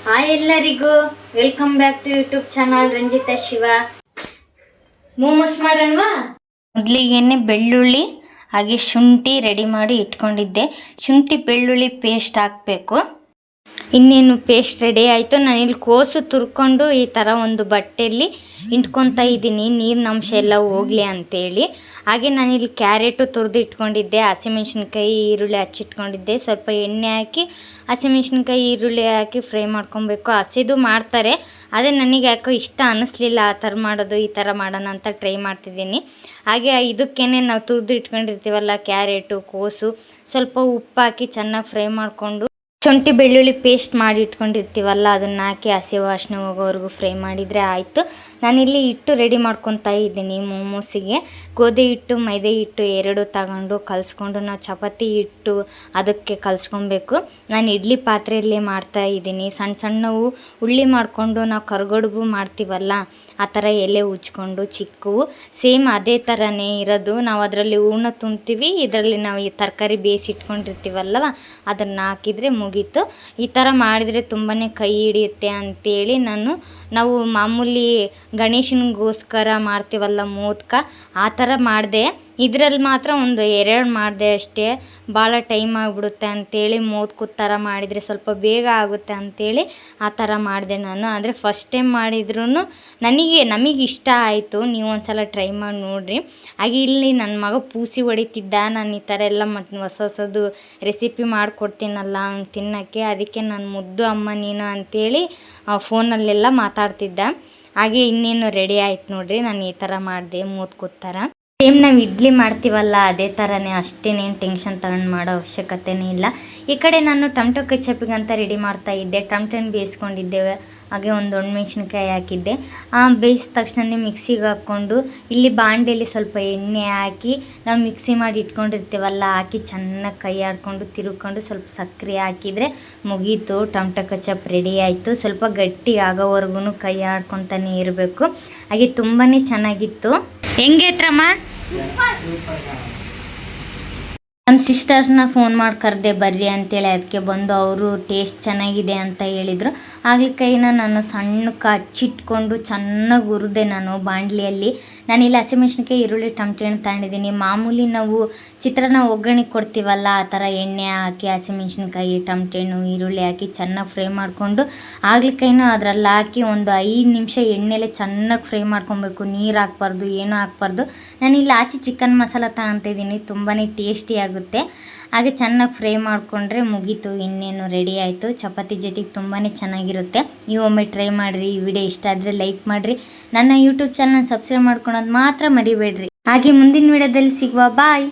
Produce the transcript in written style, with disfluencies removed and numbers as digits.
Hi ಎಲ್ಲರಿಗೂ welcome back to YouTube channel Ranjitha Shiva. Momos ಮಾಡೋಣವಾ? ಮೊದಲಿಗೆ ಬೆಳ್ಳುಳ್ಳಿ ಹಾಗೆ ಶುಂಠಿ ರೆಡಿ ಮಾಡಿ ಇಟ್ಕೊಂಡಿದ್ದೆ. ಶುಂಠಿ ಬೆಳ್ಳುಳ್ಳಿ ಪೇಸ್ಟ್ ಹಾಕಬೇಕು. ಇನ್ನೇನು ಪೇಸ್ಟ್ ರೆಡಿ ಆಯಿತು. ನಾನಿಲ್ಲಿ ಕೋಸು ತುರ್ಕೊಂಡು ಈ ಥರ ಒಂದು ಬಟ್ಟೆಯಲ್ಲಿ ಇಟ್ಕೊತಾ ಇದ್ದೀನಿ, ನೀರಿನ ಅಂಶ ಎಲ್ಲ ಹೋಗಲಿ ಅಂತೇಳಿ. ಹಾಗೆ ನಾನಿಲ್ಲಿ ಕ್ಯಾರೆಟು ತುರಿದು ಇಟ್ಕೊಂಡಿದ್ದೆ, ಹಸಿಮೆಣ್ಸಿನ್ಕಾಯಿ ಈರುಳ್ಳಿ ಹಚ್ಚಿಟ್ಕೊಂಡಿದ್ದೆ. ಸ್ವಲ್ಪ ಎಣ್ಣೆ ಹಾಕಿ ಹಸಿಮೆಣ್ಸಿನ್ಕಾಯಿ ಈರುಳ್ಳಿ ಹಾಕಿ ಫ್ರೈ ಮಾಡ್ಕೊಬೇಕು. ಹಸಿದು ಮಾಡ್ತಾರೆ, ಅದೇ ನನಗೆ ಯಾಕೋ ಇಷ್ಟ ಅನ್ನಿಸ್ಲಿಲ್ಲ ಆ ಥರ ಮಾಡೋದು. ಈ ಥರ ಮಾಡೋಣ ಅಂತ ಟ್ರೈ ಮಾಡ್ತಿದ್ದೀನಿ. ಹಾಗೆ ಇದಕ್ಕೇನೆ ನಾವು ತುರಿದು ಇಟ್ಕೊಂಡಿರ್ತೀವಲ್ಲ ಕ್ಯಾರೆಟು ಕೋಸು, ಸ್ವಲ್ಪ ಉಪ್ಪು ಹಾಕಿ ಚೆನ್ನಾಗಿ ಫ್ರೈ ಮಾಡಿಕೊಂಡು ಶುಂಠಿ ಬೆಳ್ಳುಳ್ಳಿ ಪೇಸ್ಟ್ ಮಾಡಿ ಇಟ್ಕೊಂಡಿರ್ತೀವಲ್ಲ ಅದನ್ನು ಹಾಕಿ ಹಸಿ ವಾಸನೆ ಹೋಗೋವರೆಗೂ ಫ್ರೈ ಮಾಡಿದರೆ ಆಯಿತು. ನಾನಿಲ್ಲಿ ಹಿಟ್ಟು ರೆಡಿ ಮಾಡ್ಕೊತಾ ಇದ್ದೀನಿ. ಮೋಮೋಸಿಗೆ ಗೋಧಿ ಹಿಟ್ಟು ಮೈದೆ ಹಿಟ್ಟು ಎರಡು ತಗೊಂಡು ಕಲಿಸ್ಕೊಂಡು ನಾವು ಚಪಾತಿ ಹಿಟ್ಟು ಅದಕ್ಕೆ ಕಲಿಸ್ಕೊಬೇಕು. ನಾನು ಇಡ್ಲಿ ಪಾತ್ರೆಯಲ್ಲಿ ಮಾಡ್ತಾ ಇದ್ದೀನಿ. ಸಣ್ಣ ಸಣ್ಣವು ಉಳ್ಳಿ ಮಾಡಿಕೊಂಡು ನಾವು ಕರ್ಗಡುಬು ಮಾಡ್ತೀವಲ್ಲ ಆ ಥರ ಎಲೆ ಉಜ್ಕೊಂಡು ಚಿಕ್ಕವು ಸೇಮ್ ಅದೇ ಥರನೇ ಇರೋದು. ನಾವು ಅದರಲ್ಲಿ ಹೂರ್ಣ ತುಂಬ್ತೀವಿ, ಇದರಲ್ಲಿ ನಾವು ಈ ತರಕಾರಿ ಬೇಯಿಸಿಟ್ಕೊಂಡಿರ್ತೀವಲ್ಲ ಅದನ್ನು ಹಾಕಿದರೆ ಮುಗೀತು. ಈ ಥರ ಮಾಡಿದರೆ ತುಂಬಾ ಕೈ ಹಿಡಿಯುತ್ತೆ ಅಂಥೇಳಿ ನಾವು ಮಾಮೂಲಿ ಗಣೇಶನಿಗೋಸ್ಕರ ಮಾಡ್ತೀವಲ್ಲ ಮೋದಕ ಆ ಥರ ಮಾಡಿದೆ. ಇದರಲ್ಲಿ ಮಾತ್ರ ಒಂದು 2 ಮಾಡಿದೆ ಅಷ್ಟೇ. ಭಾಳ ಟೈಮ್ ಆಗಿಬಿಡುತ್ತೆ ಅಂಥೇಳಿ ಮೋದಕದ ಥರ ಮಾಡಿದರೆ ಸ್ವಲ್ಪ ಬೇಗ ಆಗುತ್ತೆ ಅಂಥೇಳಿ ಆ ಥರ ಮಾಡಿದೆ ನಾನು. ಆದರೆ ಫಸ್ಟ್ ಟೈಮ್ ಮಾಡಿದ್ರೂ ನಮಗೆ ಇಷ್ಟ ಆಯಿತು. ನೀವು ಒಂದು ಸಲ ಟ್ರೈ ಮಾಡಿ ನೋಡಿರಿ. ಹಾಗೆ ಇಲ್ಲಿ ನನ್ನ ಮಗ ಪೂಸಿ ಹೊಡಿತಿದ್ದ. ನಾನು ಈ ಥರ ಎಲ್ಲ ಮತ್ತು ಹೊಸದು ರೆಸಿಪಿ ಮಾಡಿಕೊಡ್ತೀನಲ್ಲ ಅವ್ನು ತಿನ್ನೋಕ್ಕೆ. ಅದಕ್ಕೆ ನಾನು ಮುದ್ದು ಅಮ್ಮ ನೀನು ಅಂಥೇಳಿ ಫೋನಲ್ಲೆಲ್ಲ ಮಾತಾಡ್ತಿದ್ದ. ಹಾಗೆ ಇನ್ನೇನು ರೆಡಿ ಆಯ್ತು ನೋಡಿರಿ. ನಾನು ಈ ಥರ ಮಾಡಿದೆ ಮೋದಕದ ಥರ. ಸೇಮ್ ನಾವು ಇಡ್ಲಿ ಮಾಡ್ತೀವಲ್ಲ ಅದೇ ಥರನೇ, ಅಷ್ಟೇನೇನು ಟೆನ್ಷನ್ ತಗೊಂಡು ಮಾಡೋ ಅವಶ್ಯಕತೆನೇ ಇಲ್ಲ. ಈ ಕಡೆ ನಾನು ಟೊಮೆಟೊ ಕೆಚಪ್ಪಿಗಂತ ರೆಡಿ ಮಾಡ್ತಾ ಇದ್ದೆ. ಟೊಮೆಟೊನ ಬೇಯಿಸ್ಕೊಂಡಿದ್ದೇವೆ, ಹಾಗೆ ಒಂದು ಒಣಮೆಣ್ಸಿನ್ಕಾಯಿ ಹಾಕಿದ್ದೆ. ಬೇಯಿಸಿದ ತಕ್ಷಣ ಮಿಕ್ಸಿಗೆ ಹಾಕ್ಕೊಂಡು ಇಲ್ಲಿ ಬಾಣಲೆಯಲ್ಲಿ ಸ್ವಲ್ಪ ಎಣ್ಣೆ ಹಾಕಿ ನಾವು ಮಿಕ್ಸಿ ಮಾಡಿ ಇಟ್ಕೊಂಡಿರ್ತೀವಲ್ಲ ಹಾಕಿ ಚೆನ್ನಾಗಿ ಕೈ ಆಡಿಕೊಂಡು ತಿರುಗ್ಕೊಂಡು ಸ್ವಲ್ಪ ಸಕ್ಕರೆ ಹಾಕಿದರೆ ಮುಗೀತು, ಟೊಮೆಟೊ ಕೆಚಪ್ ರೆಡಿ ಆಯಿತು. ಸ್ವಲ್ಪ ಗಟ್ಟಿ ಆಗೋವರೆಗೂ ಕೈ ಆಡ್ಕೊತಾನೆ ಇರಬೇಕು. ಹಾಗೆ ತುಂಬಾ ಚೆನ್ನಾಗಿತ್ತು. ಹೆಂಗೈತ್ರಮ್ಮ? ನಮ್ಮ ಸಿಸ್ಟರ್ಸ್ನ ಫೋನ್ ಮಾಡಿ ಕರೆದೆ ಬರ್ರಿ ಅಂತೇಳಿ. ಅದಕ್ಕೆ ಬಂದು ಅವರು ಟೇಸ್ಟ್ ಚೆನ್ನಾಗಿದೆ ಅಂತ ಹೇಳಿದರು. ಹಾಗಲಕಾಯಿನ ನಾನು ಸಣ್ಣಕ್ಕೆ ಹಚ್ಚಿಟ್ಕೊಂಡು ಚೆನ್ನಾಗಿ ಹುರಿದೆ ನಾನು ಬಾಣಲಿಯಲ್ಲಿ. ನಾನಿಲ್ಲಿ ಹಸಿಮೆಣ್ಸಿನ್ಕಾಯಿ ಈರುಳ್ಳಿ ಟೊಮೆಟೊ ಹಣ್ಣು ತಗೊಂಡಿದ್ದೀನಿ. ಮಾಮೂಲಿ ನಾವು ಚಿತ್ರಾನ್ನ ಒಗ್ಗರಣೆ ಕೊಡ್ತೀವಲ್ಲ ಆ ಥರ ಎಣ್ಣೆ ಹಾಕಿ ಹಸಿಮೆಣ್ಸಿನ್ಕಾಯಿ ಟೊಮೆಟೊ ಹಣ್ಣು ಈರುಳ್ಳಿ ಹಾಕಿ ಚೆನ್ನಾಗಿ ಫ್ರೈ ಮಾಡಿಕೊಂಡು ಹಾಗಲಕಾಯಿನೂ ಅದರಲ್ಲಿ ಹಾಕಿ ಒಂದು 5 ನಿಮಿಷ ಎಣ್ಣೆಲೆ ಚೆನ್ನಾಗಿ ಫ್ರೈ ಮಾಡ್ಕೊಬೇಕು. ನೀರು ಹಾಕ್ಬಾರ್ದು, ಏನೂ ಹಾಕ್ಬಾರ್ದು. ನಾನಿಲ್ಲಿ ಆಚೆ ಚಿಕನ್ ಮಸಾಲ ತಗೊತಿದ್ದೀನಿ, ತುಂಬಾ ಟೇಸ್ಟಿಯಾಗುತ್ತೆ. ಹಾಗೆ ಚೆನ್ನಾಗಿ ಫ್ರೈ ಮಾಡಿಕೊಂಡ್ರೆ ಮುಗೀತು, ಇನ್ನೇನು ರೆಡಿ ಆಯಿತು. ಚಪಾತಿ ಜೊತೆಗೆ ತುಂಬಾ ಚೆನ್ನಾಗಿರುತ್ತೆ. ನೀವು ಒಮ್ಮೆ ಟ್ರೈ ಮಾಡಿರಿ. ಈ ವಿಡಿಯೋ ಇಷ್ಟ ಆದರೆ ಲೈಕ್ ಮಾಡಿರಿ. ನನ್ನ ಯೂಟ್ಯೂಬ್ ಚಾನಲ್ ಸಬ್ಸ್ಕ್ರೈಬ್ ಮಾಡ್ಕೊಳೋದು ಮಾತ್ರ ಮರಿಬೇಡ್ರಿ. ಹಾಗೆ ಮುಂದಿನ ವಿಡಿಯೋದಲ್ಲಿ ಸಿಗುವ. ಬಾಯ್.